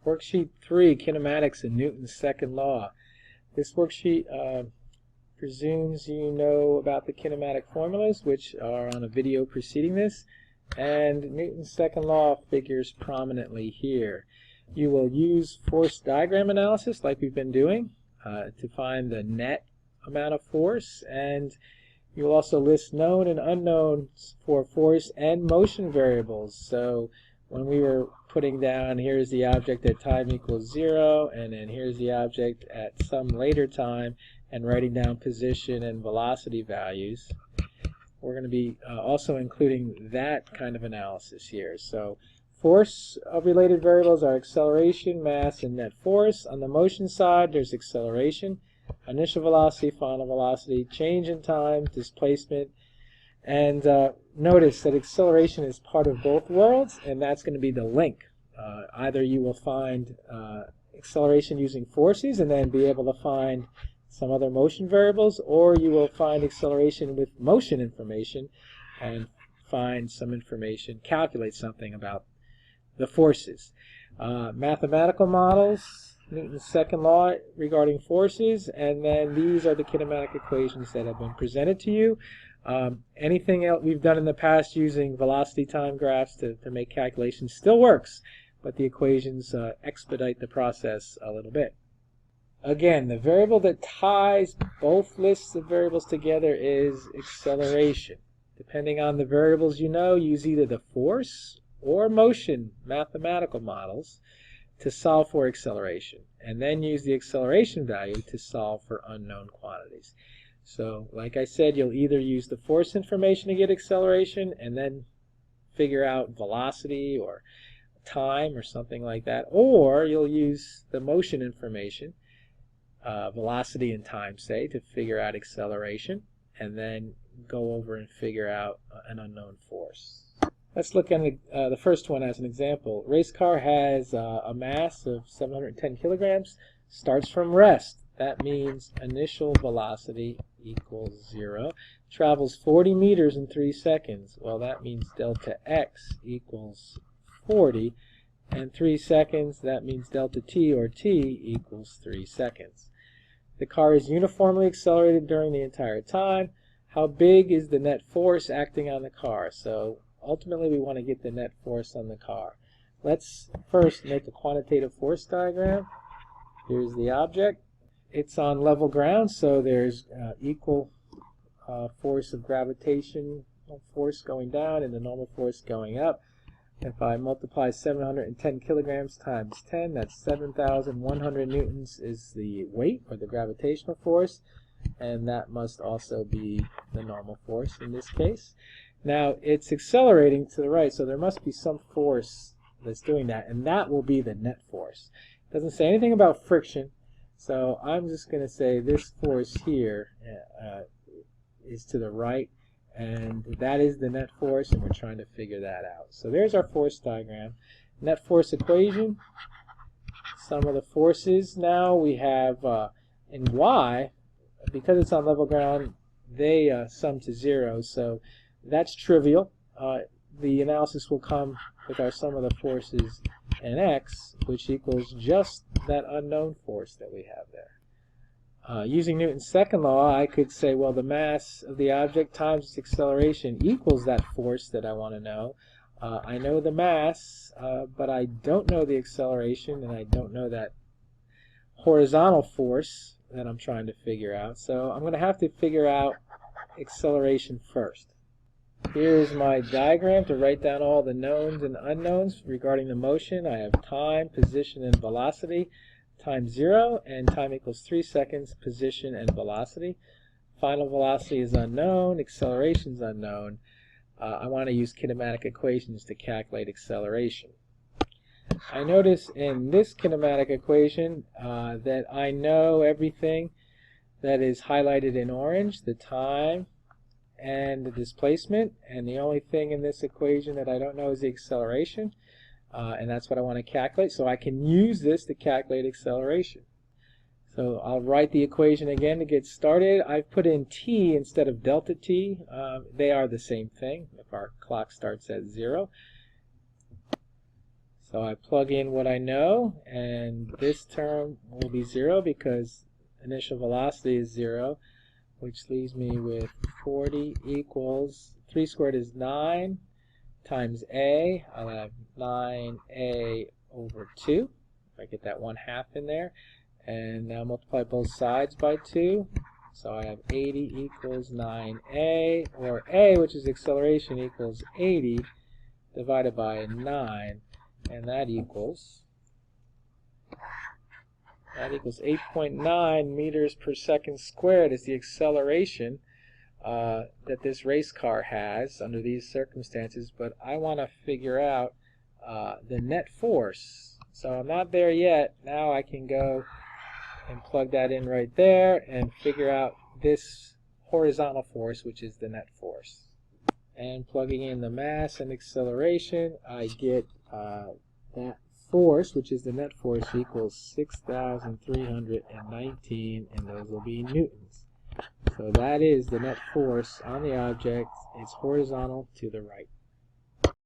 Worksheet 3, Kinematics and Newton's second law. This worksheet presumes you know about the kinematic formulas, which are on a video preceding this, and Newton's second law figures prominently here. You will use force diagram analysis like we've been doing to find the net amount of force, and you will also list known and unknowns for force and motion variables. So when we were putting down here's the object at time equals 0, and then here's the object at some later time, and writing down position and velocity values, we're going to be also including that kind of analysis here. So force related variables are acceleration, mass, and net force. On the motion side, there's acceleration, initial velocity, final velocity, change in time, displacement, and notice that acceleration is part of both worlds, and that's going to be the link. Either you will find acceleration using forces and then be able to find some other motion variables, or you will find acceleration with motion information and find some information, calculate something about the forces. Mathematical models, Newton's second law regarding forces, and then these are the kinematic equations that have been presented to you. Anything else we've done in the past using velocity time graphs to make calculations still works, but the equations expedite the process a little bit. Again, the variable that ties both lists of variables together is acceleration. Depending on the variables you know, use either the force or motion mathematical models to solve for acceleration, and then use the acceleration value to solve for unknown quantities. So, like I said, you'll either use the force information to get acceleration and then figure out velocity or time or something like that, or you'll use the motion information, velocity and time, say, to figure out acceleration, and then go over and figure out an unknown force. Let's look at the first one as an example. Race car has a mass of 710 kilograms, starts from rest. That means initial velocity equals 0. Travels 40 meters in 3 seconds. Well, that means delta x equals 40. And 3 seconds, that means delta t, or t, equals 3 seconds. The car is uniformly accelerated during the entire time. How big is the net force acting on the car? So ultimately we want to get the net force on the car. Let's first make a quantitative force diagram. Here's the object. It's on level ground, so there's equal force of gravitation, force going down, and the normal force going up. If I multiply 710 kilograms times 10, that's 7,100 newtons is the weight, or the gravitational force, and that must also be the normal force in this case. Now, it's accelerating to the right, so there must be some force that's doing that, and that will be the net force. It doesn't say anything about friction, so I'm just going to say this force here is to the right, and that is the net force, and we're trying to figure that out. So there's our force diagram. Net force equation, some of the forces now we have in y, because it's on level ground, they sum to 0, so that's trivial. The analysis will come with our sum of the forces in x, which equals just that unknown force that we have there. Using Newton's second law, I could say, well, the mass of the object times its acceleration equals that force that I want to know. I know the mass, but I don't know the acceleration, and I don't know that horizontal force that I'm trying to figure out. So I'm going to have to figure out acceleration first. Here's my diagram to write down all the knowns and unknowns regarding the motion. I have time, position, and velocity. Time 0, and time equals 3 seconds, position and velocity. Final velocity is unknown, acceleration is unknown. I want to use kinematic equations to calculate acceleration. I notice in this kinematic equation that I know everything that is highlighted in orange, the time and the displacement, and the only thing in this equation that I don't know is the acceleration, and that's what I want to calculate, so I can use this to calculate acceleration. So I'll write the equation again to get started. I've put in t instead of delta t. They are the same thing if our clock starts at 0. So I plug in what I know, and this term will be 0 because initial velocity is 0, which leaves me with 40 equals, 3 squared is 9, times a. I'll have 9a over 2. I get that 1/2 in there. And now multiply both sides by 2. So I have 80 equals 9a, or a, which is acceleration, equals 80 divided by 9. And that equals 8.9 meters per second squared is the acceleration that this race car has under these circumstances. But I want to figure out the net force. So I'm not there yet. Now I can go and plug that in right there and figure out this horizontal force, which is the net force. And plugging in the mass and acceleration, I get that force, which is the net force, equals 6,319, and those will be newtons. So that is the net force on the object. It's horizontal to the right.